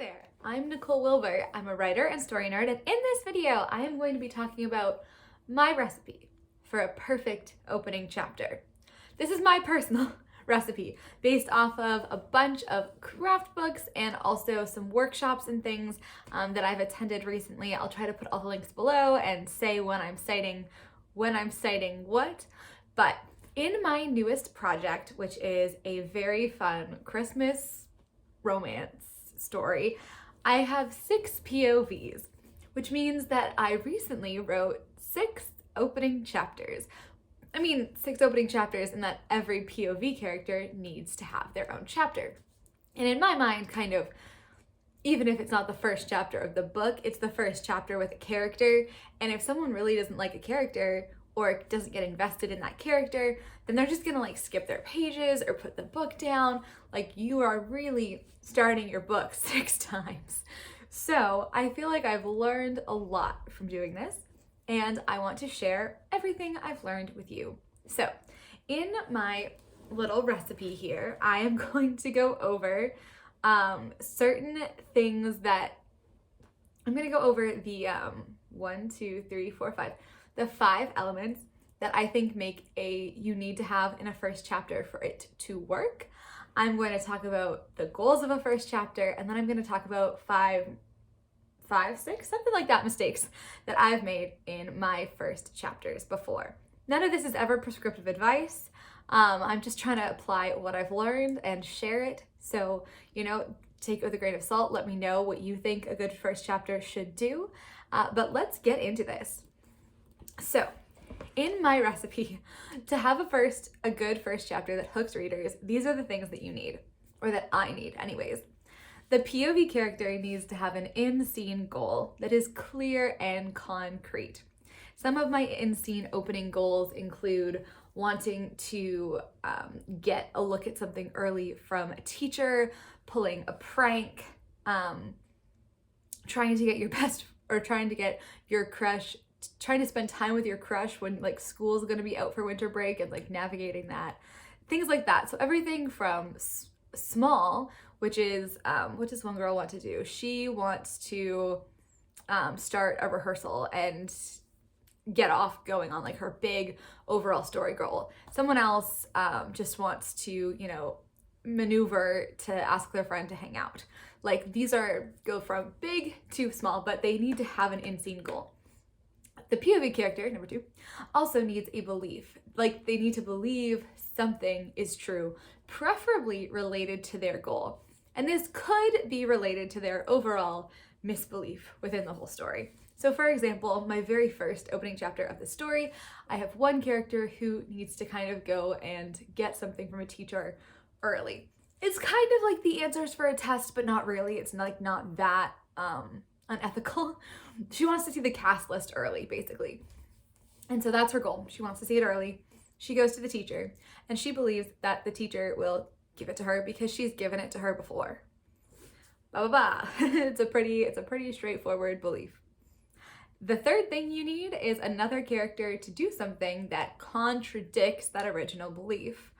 there, I'm Nicole Wilbur. I'm a writer and story nerd, and in this video, I am going to be talking about my recipe for a perfect opening chapter. This is my personal recipe based off of a bunch of craft books and also some workshops and things that I've attended recently. I'll try to put all the links below and say when I'm citing what, but in my newest project, which is a very fun Christmas romance story, I have 6 POVs, which means that I recently wrote 6 opening chapters. I mean, 6 opening chapters, and that every POV character needs to have their own chapter. And in my mind, kind of, even if it's not the first chapter of the book, it's the first chapter with a character. And if someone really doesn't like a character or doesn't get invested in that character, then they're just gonna like skip their pages or put the book down. Like, you are really starting your book 6 times. So I feel like I've learned a lot from doing this, and I want to share everything I've learned with you. So in my little recipe here, I am going to go over certain things that I'm going to go over the the 5 elements that I think make you need to have in a first chapter for it to work. I'm going to talk about the goals of a first chapter, and then I'm going to talk about 5, 6, something like that, mistakes that I've made in my first chapters before. None of this is ever prescriptive advice. I'm just trying to apply what I've learned and share it. So, take it with a grain of salt. Let me know what you think a good first chapter should do. But let's get into this. So, in my recipe, to have a good first chapter that hooks readers, these are the things that you need, or that I need anyways. The POV character needs to have an in-scene goal that is clear and concrete. Some of my in-scene opening goals include wanting to get a look at something early from a teacher, pulling a prank, trying to get your crush, trying to spend time with your crush when like school's gonna be out for winter break and like navigating that, things like that. So everything from small, which is what does one girl want to do? She wants to start a rehearsal and get off going on like her big overall story goal. Someone else just wants to, maneuver to ask their friend to hang out. Like, these go from big to small, but they need to have an in-scene goal. The POV character, number 2, also needs a belief. Like, they need to believe something is true, preferably related to their goal. And this could be related to their overall misbelief within the whole story. So for example, my very first opening chapter of the story, I have one character who needs to kind of go and get something from a teacher early. It's kind of like the answers for a test, but not really. It's not that unethical. She wants to see the cast list early, basically. And so that's her goal. She wants to see it early. She goes to the teacher, and she believes that the teacher will give it to her because she's given it to her before. Blah, blah, blah. It's a pretty straightforward belief. The third thing you need is another character to do something that contradicts that original belief,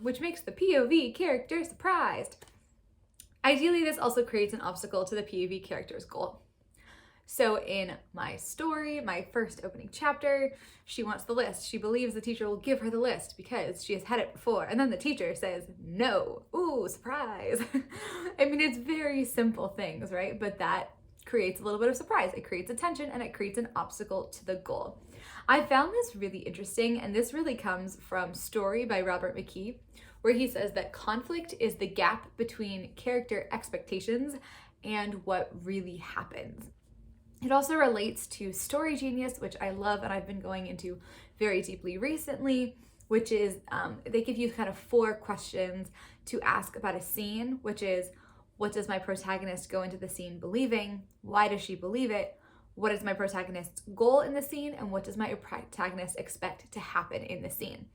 which makes the POV character surprised. Ideally, this also creates an obstacle to the POV character's goal. So in my story, my first opening chapter, she wants the list. She believes the teacher will give her the list because she has had it before. And then the teacher says, no. Ooh, surprise. I mean, it's very simple things, right? But that creates a little bit of surprise. It creates attention, and it creates an obstacle to the goal. I found this really interesting, and this really comes from Story by Robert McKee, where he says that conflict is the gap between character expectations and what really happens. It also relates to Story Genius, which I love and I've been going into very deeply recently, which is they give you kind of 4 questions to ask about a scene, which is, what does my protagonist go into the scene believing? Why does she believe it? What is my protagonist's goal in the scene? And what does my protagonist expect to happen in the scene?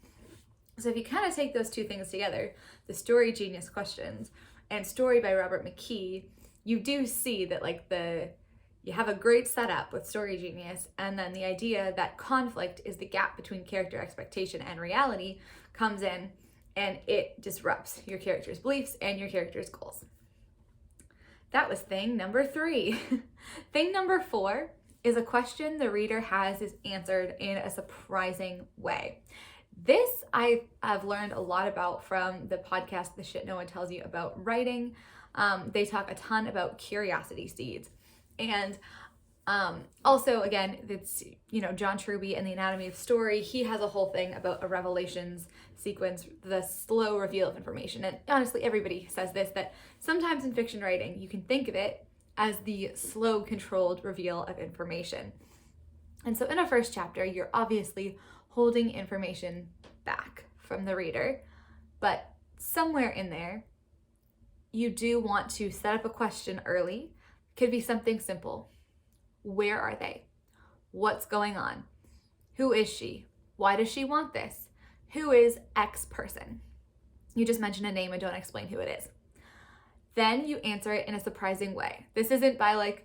So if you kind of take those 2 things together, the Story Genius questions and Story by Robert McKee, you do see that you have a great setup with Story Genius, and then the idea that conflict is the gap between character expectation and reality comes in, and it disrupts your character's beliefs and your character's goals. That was thing number 3. Thing number 4 is a question the reader has is answered in a surprising way. This I've learned a lot about from the podcast, The Shit No One Tells You About Writing. They talk a ton about curiosity seeds. And also, again, it's, John Truby and the Anatomy of Story. He has a whole thing about a revelations sequence, the slow reveal of information. And honestly, everybody says this, that sometimes in fiction writing, you can think of it as the slow, controlled reveal of information. And so in a first chapter, you're obviously holding information back from the reader, but somewhere in there, you do want to set up a question early. Could be something simple. Where are they? What's going on? Who is she? Why does she want this? Who is X person? You just mention a name and don't explain who it is. Then you answer it in a surprising way. This isn't by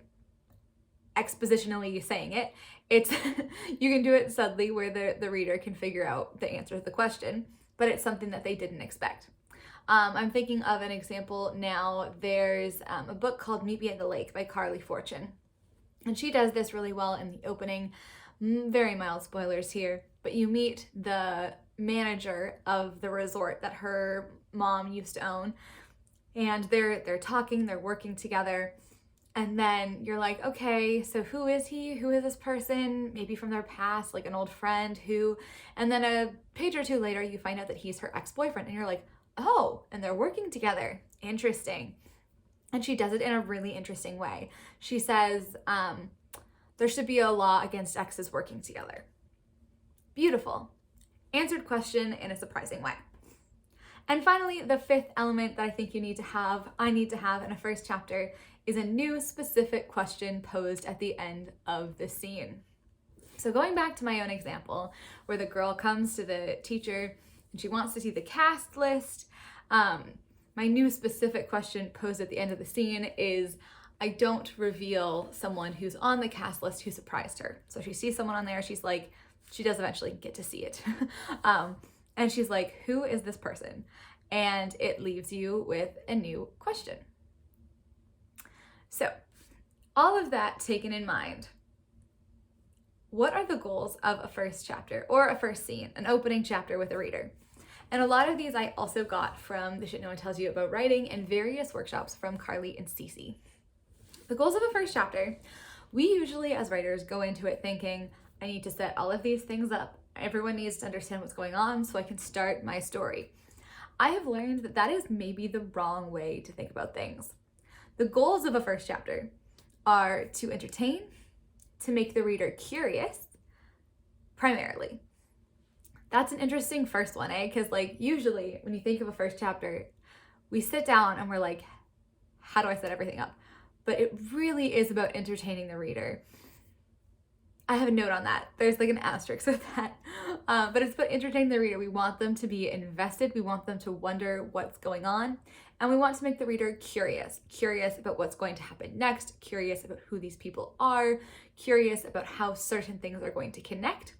expositionally saying it. It's you can do it subtly where the reader can figure out the answer to the question, but it's something that they didn't expect. I'm thinking of an example now. There's a book called Meet Me at the Lake by Carly Fortune. And she does this really well in the opening. Very mild spoilers here, but you meet the manager of the resort that her mom used to own. And they're talking, they're working together. And then you're like, okay, so who is he? Who is this person? Maybe from their past, like an old friend who, and then a page or two later, you find out that he's her ex-boyfriend. And you're like, oh, and they're working together. Interesting. And she does it in a really interesting way. She says, there should be a law against exes working together. Beautiful. Answered question in a surprising way. And finally, the 5th element that I think I need to have in a first chapter is a new specific question posed at the end of the scene. So going back to my own example, where the girl comes to the teacher and she wants to see the cast list, my new specific question posed at the end of the scene is, I don't reveal someone who's on the cast list who surprised her. So she sees someone on there, she's like, she does eventually get to see it. And she's like, who is this person? And it leaves you with a new question. So all of that taken in mind, what are the goals of a first chapter or a first scene, an opening chapter with a reader? And a lot of these I also got from The Shit No One Tells You About Writing and various workshops from Carly and Cece. The goals of a first chapter, we usually as writers go into it thinking, I need to set all of these things up. Everyone needs to understand what's going on so I can start my story. I have learned that that is maybe the wrong way to think about things. The goals of a first chapter are to entertain, to make the reader curious, primarily. That's an interesting first one, Because usually when you think of a first chapter, we sit down and we're like, how do I set everything up? But it really is about entertaining the reader. I have a note on that. There's an asterisk with that. But it's about entertaining the reader. We want them to be invested. We want them to wonder what's going on. And we want to make the reader curious about what's going to happen next, curious about who these people are, curious about how certain things are going to connect.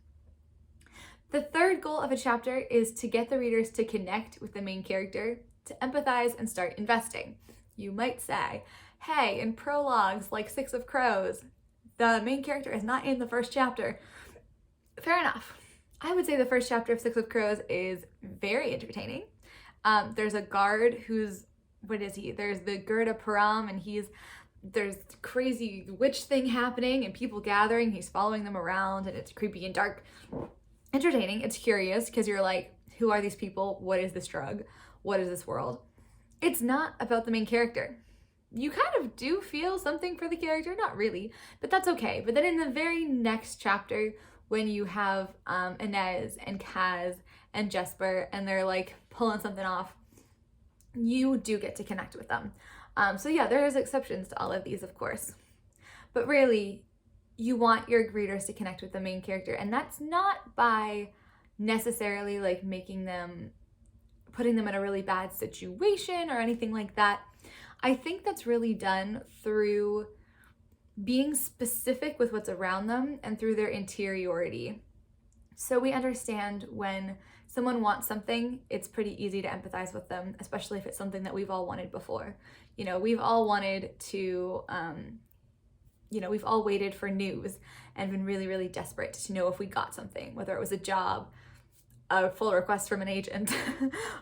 The third goal of a chapter is to get the readers to connect with the main character, to empathize and start investing. You might say, hey, in prologues like Six of Crows, the main character is not in the first chapter. Fair enough. I would say the first chapter of Six of Crows is very entertaining. There's a guard who's, what is he? There's the Gerda Param, and there's crazy witch thing happening and people gathering. He's following them around and it's creepy and dark. Entertaining. It's curious because you're like, who are these people? What is this drug? What is this world? It's not about the main character. You kind of do feel something for the character, not really, but that's okay. But then in the very next chapter, when you have Inez and Kaz and Jesper, and they're pulling something off, you do get to connect with them. So yeah, there's exceptions to all of these, of course. But really, you want your readers to connect with the main character, and that's not by necessarily putting them in a really bad situation or anything like that. I think that's really done through being specific with what's around them and through their interiority. So we understand when someone wants something, it's pretty easy to empathize with them, especially if it's something that we've all wanted before. We've all wanted to, we've all waited for news and been really, really desperate to know if we got something, whether it was a job, a full request from an agent,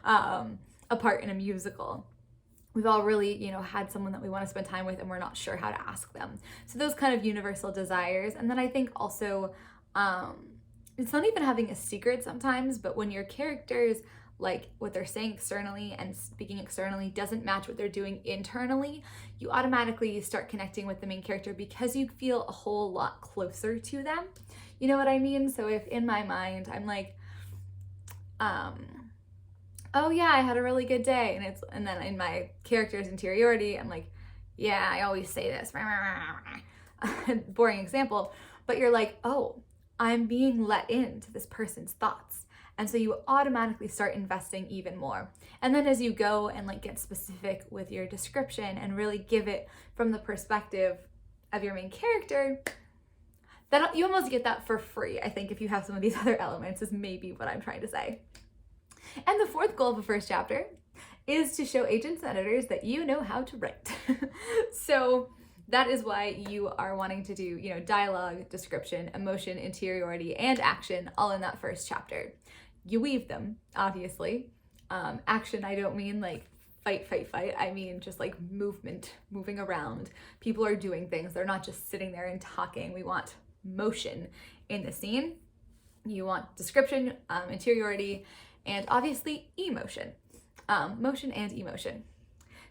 a part in a musical. We've all really, had someone that we want to spend time with and we're not sure how to ask them. So those kind of universal desires. And then I think also, it's not even having a secret sometimes, but when your characters, like what they're saying externally and speaking externally doesn't match what they're doing internally, you automatically start connecting with the main character because you feel a whole lot closer to them. You know what I mean? So if in my mind, I'm like, oh yeah, I had a really good day. And then in my character's interiority, I'm like, yeah, I always say this. Boring example. But you're like, oh, I'm being let into this person's thoughts. And so you automatically start investing even more. And then as you go and like get specific with your description and really give it from the perspective of your main character, that you almost get that for free. I think if you have some of these other elements is maybe what I'm trying to say. And the fourth goal of the first chapter is to show agents and editors that you know how to write. So that is why you are wanting to do, dialogue, description, emotion, interiority, and action all in that first chapter. You weave them, obviously. Action, I don't mean like fight. I mean just like movement, moving around. People are doing things. They're not just sitting there and talking. We want motion in the scene. You want description, interiority, and obviously emotion. Motion and emotion.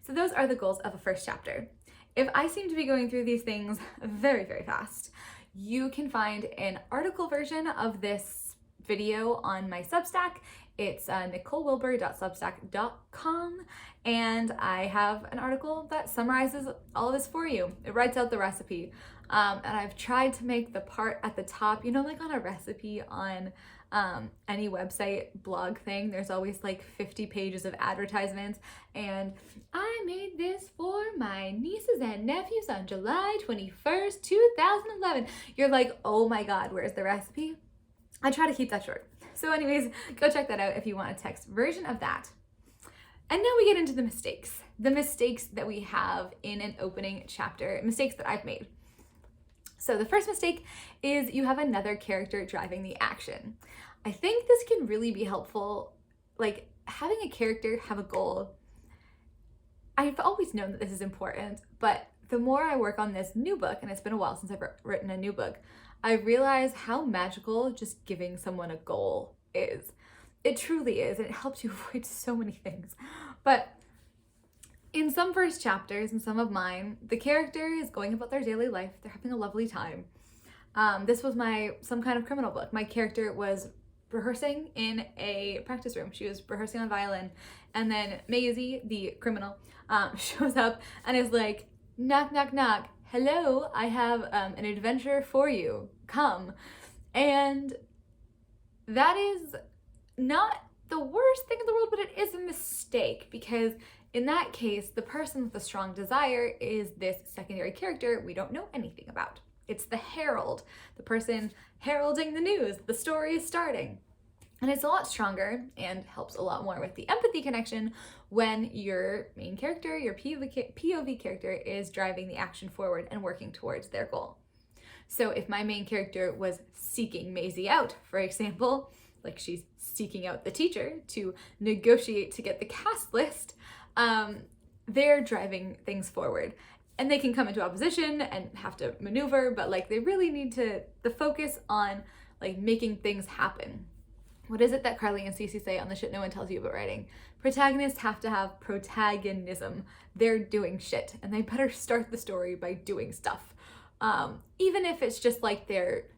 So those are the goals of a first chapter. If I seem to be going through these things very, very fast, you can find an article version of this video on my Substack. It's NicoleWilbur.substack.com, and I have an article that summarizes all of this for you. It writes out the recipe, and I've tried to make the part at the top, like on a recipe on any website blog thing, there's always like 50 pages of advertisements, and I made this for my nieces and nephews on July 21st, 2011. You're like, oh my God, where's the recipe? I try to keep that short. So anyways, go check that out if you want a text version of that. And now we get into the mistakes that we have in an opening chapter, mistakes that I've made. So the first mistake is you have another character driving the action. I think this can really be helpful, like having a character have a goal. I've always known that this is important, but the more I work on this new book, and it's been a while since I've written a new book, I realize how magical just giving someone a goal is. It truly is, and it helps you avoid so many things. But in some first chapters, and some of mine, the character is going about their daily life. They're having a lovely time. This was some kind of criminal book. My character was rehearsing in a practice room. She was rehearsing on violin, and then Maisie, the criminal, shows up and is like, knock, knock, knock. Hello, I have an adventure for you. Come. And that is not the worst thing in the world, but it is a mistake, because in that case, the person with the strong desire is this secondary character we don't know anything about. It's the herald, the person heralding the news. The story is starting. And it's a lot stronger and helps a lot more with the empathy connection when your main character, your POV character, is driving the action forward and working towards their goal. So if my main character was seeking Maisie out, for example, like she's seeking out the teacher to negotiate to get the cast list, they're driving things forward. And they can come into opposition and have to maneuver, but like they really need the focus on like making things happen. What is it that Carly and Cece say on the Shit No One Tells You About Writing? Protagonists have to have protagonism. They're doing shit, and they better start the story by doing stuff. Even if it's just like they're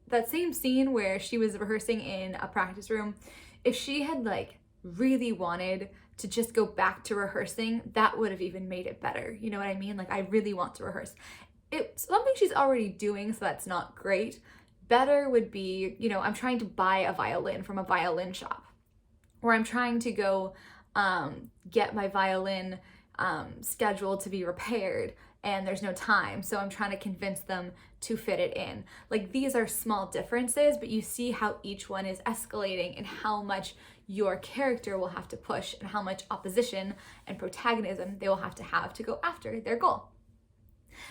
that same scene where she was rehearsing in a practice room, if she had like really wanted to just go back to rehearsing, that would have even made it better. You know what I mean? Like, I really want to rehearse. It's something she's already doing, so that's not great. Better would be, I'm trying to buy a violin from a violin shop, or I'm trying to go get my violin scheduled to be repaired. and there's no time, so I'm trying to convince them to fit it in. Like, these are small differences, but you see how each one is escalating and how much your character will have to push and how much opposition and protagonism they will have to go after their goal.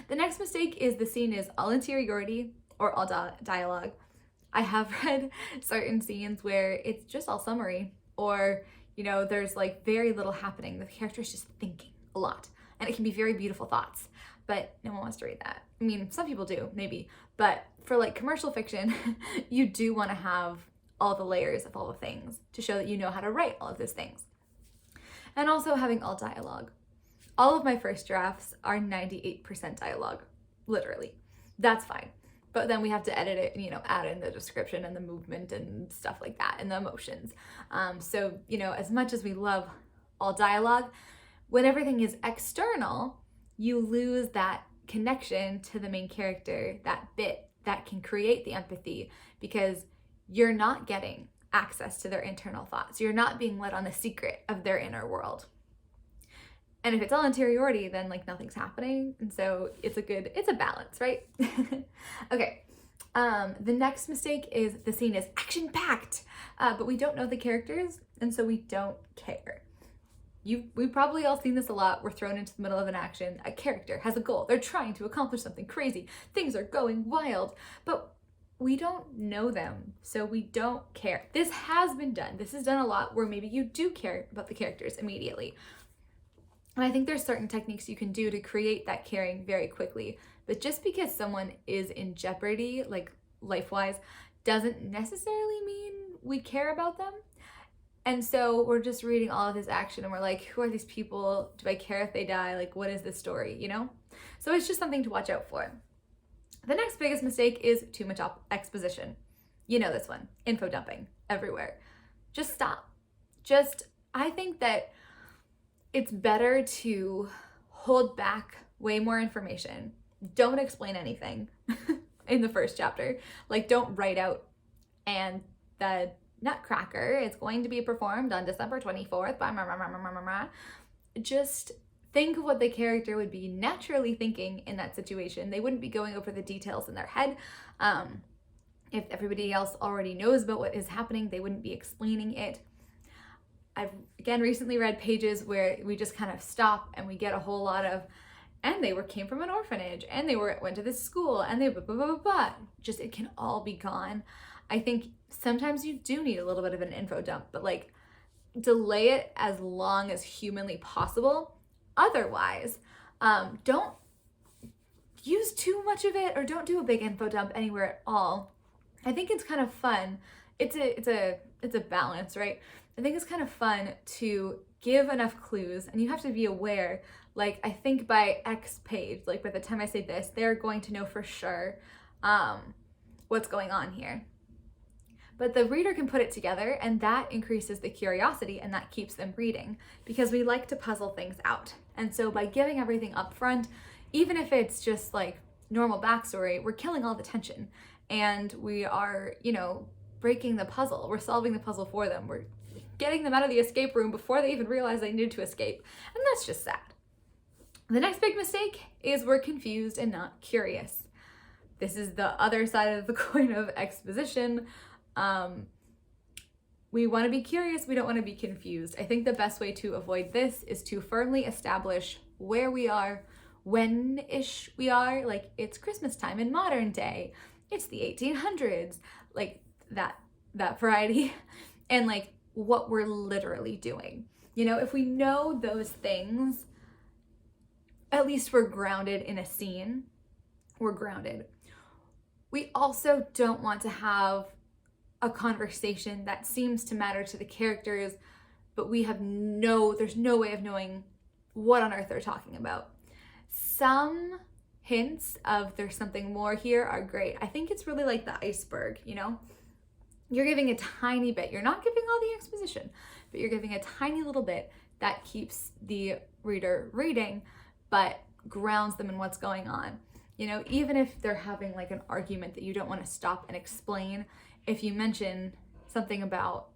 The next mistake is the scene is all interiority or all dialogue. I have read certain scenes where it's just all summary, or, you know, there's like very little happening. The character's just thinking a lot, and it can be very beautiful thoughts, but no one wants to read that. I mean, some people do, maybe, but for like commercial fiction, you do want to have all the layers of all the things to show that you know how to write all of those things. And also having all dialogue. All of my first drafts are 98% dialogue, literally. That's fine. But then we have to edit it and, you know, add in the description and the movement and stuff like that and the emotions. So, you know, as much as we love all dialogue, when everything is external, you lose that connection to the main character, that bit that can create the empathy, because you're not getting access to their internal thoughts. You're not being let on the secret of their inner world. And if it's all interiority, then like nothing's happening. And so it's a balance, right? Okay. The next mistake is the scene is action-packed, but we don't know the characters, and so we don't care. We've probably all seen this a lot. We're thrown into the middle of an action. A character has a goal. They're trying to accomplish something crazy. Things are going wild, but we don't know them, so we don't care. This has been done. This is done a lot where maybe you do care about the characters immediately. And I think there's certain techniques you can do to create that caring very quickly. But just because someone is in jeopardy, like life-wise, doesn't necessarily mean we care about them. And so we're just reading all of this action and we're like, who are these people? Do I care if they die? Like, what is this story, you know? So it's just something to watch out for. The next biggest mistake is too much exposition. You know this one, info dumping everywhere. Just stop. I think that it's better to hold back way more information. Don't explain anything in the first chapter. Like, don't write out, and the Nutcracker is going to be performed on December 24th by Just think of what the character would be naturally thinking in that situation. They wouldn't be going over the details in their head. If everybody else already knows about what is happening, they wouldn't be explaining it. I've, again, recently read pages where we just kind of stop and we get a whole lot of, and they came from an orphanage, and they went to this school, and they blah, blah, blah, blah. Just, it can all be gone. I think sometimes you do need a little bit of an info dump, but like, delay it as long as humanly possible. Otherwise, don't use too much of it, or don't do a big info dump anywhere at all. I think it's kind of fun. It's a balance, right? I think it's kind of fun to give enough clues, and you have to be aware, like, I think by X page, like by the time I say this, they're going to know for sure what's going on here. But the reader can put it together, and that increases the curiosity, and that keeps them reading, because we like to puzzle things out. And so by giving everything up front, even if it's just like normal backstory, we're killing all the tension, and we are, you know, breaking the puzzle. We're solving the puzzle for them. We're getting them out of the escape room before they even realize they needed to escape. And that's just sad. The next big mistake is we're confused and not curious. This is the other side of the coin of exposition. We want to be curious. We don't want to be confused. I think the best way to avoid this is to firmly establish where we are, when-ish we are. Like, it's Christmas time in modern day. It's the 1800s, like that variety. And like, what we're literally doing. You know, if we know those things, at least we're grounded in a scene. We're grounded. We also don't want to have a conversation that seems to matter to the characters, but there's no way of knowing what on earth they're talking about. Some hints of there's something more here are great. I think it's really like the iceberg, you know? You're giving a tiny bit. You're not giving all the exposition, but you're giving a tiny little bit that keeps the reader reading, but grounds them in what's going on. You know, even if they're having like an argument that you don't want to stop and explain, if you mention something about,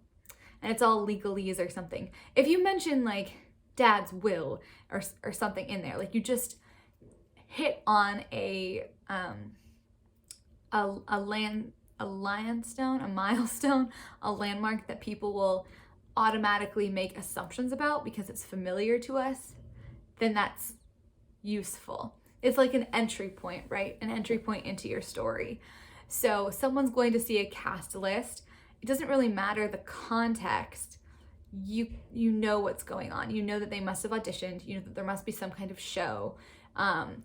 and it's all legalese or something, if you mention like dad's will or something in there, like you just hit on a milestone, a landmark that people will automatically make assumptions about because it's familiar to us, then that's useful. It's like an entry point, right? An entry point into your story. So someone's going to see a cast list. It doesn't really matter the context. You know what's going on. You know that they must have auditioned. You know that there must be some kind of show.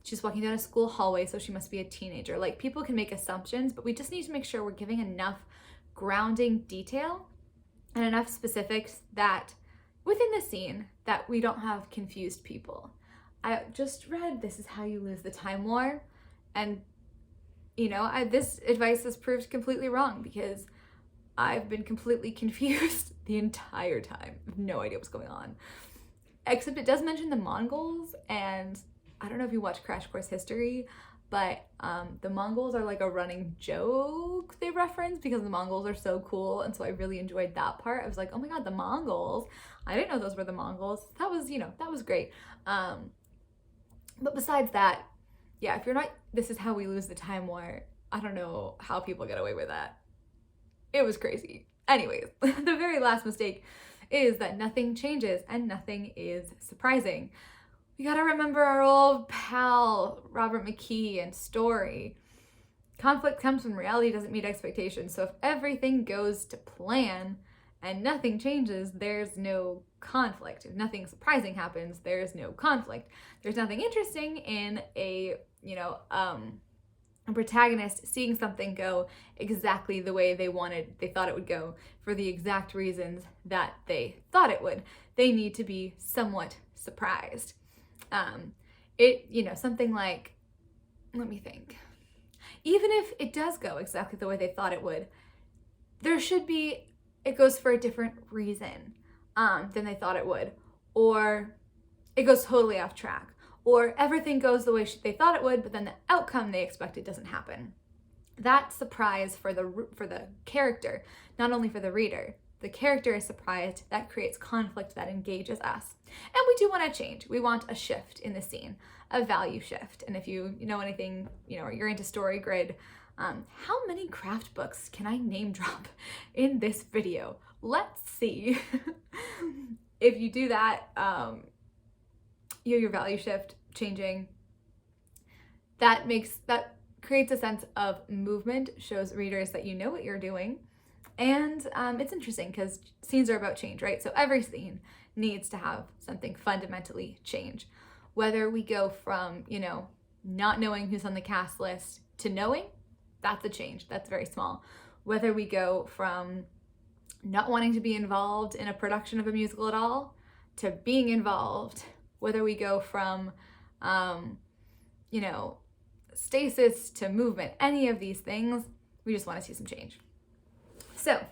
She's walking down a school hallway, so she must be a teenager. Like, people can make assumptions, but we just need to make sure we're giving enough grounding detail and enough specifics that within the scene that we don't have confused people. I just read This Is How You Lose the Time War, and this advice has proved completely wrong because I've been completely confused the entire time. I have no idea what's going on. Except it does mention the Mongols, and I don't know if you watch Crash Course History, but the Mongols are like a running joke they reference because the Mongols are so cool, and so I really enjoyed that part. I was like, oh my god, the Mongols. I didn't know those were the Mongols. That was great. But besides that, yeah, if you're not, This Is How We Lose the Time War, I don't know how people get away with that. It was crazy. Anyways, the very last mistake is that nothing changes and nothing is surprising. We gotta remember our old pal, Robert McKee, and story. Conflict comes when reality doesn't meet expectations. So if everything goes to plan and nothing changes, there's no conflict. If nothing surprising happens, there's no conflict. There's nothing interesting in a protagonist seeing something go exactly the way they thought it would go for the exact reasons that they thought it would. They need to be somewhat surprised. Something like, let me think. Even if it does go exactly the way they thought it would, it goes for a different reason than they thought it would, or it goes totally off track, or everything goes the way they thought it would, but then the outcome they expected doesn't happen. That surprise for the character, not only for the reader. The character is surprised. That creates conflict that engages us. And we do want to change. We want a shift in the scene, a value shift. And if you know anything, or you're into StoryGrid, how many craft books can I name drop in this video? Let's see. If you do that, your value shift changing, that creates a sense of movement, shows readers that you know what you're doing. And it's interesting because scenes are about change, right? So every scene needs to have something fundamentally change. Whether we go from, not knowing who's on the cast list to knowing, that's a change. That's very small. Whether we go from not wanting to be involved in a production of a musical at all to being involved, whether we go from, stasis to movement, any of these things, we just want to see some change. So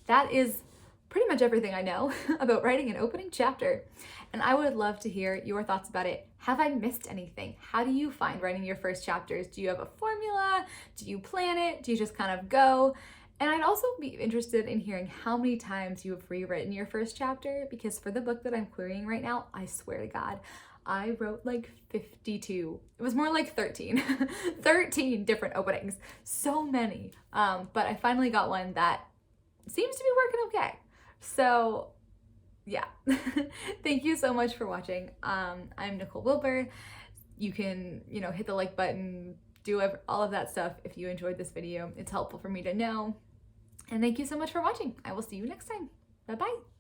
that is pretty much everything I know about writing an opening chapter. And I would love to hear your thoughts about it. Have I missed anything? How do you find writing your first chapters? Do you have a formula? Do you plan it? Do you just kind of go? And I'd also be interested in hearing how many times you have rewritten your first chapter, because for the book that I'm querying right now, I swear to God, I wrote like 52. It was more like 13. 13 different openings. So many. But I finally got one that seems to be working okay. So yeah. Thank you so much for watching. I'm Nicole Wilbur. You can, hit the like button, do all of that stuff if you enjoyed this video. It's helpful for me to know. And thank you so much for watching. I will see you next time. Bye-bye.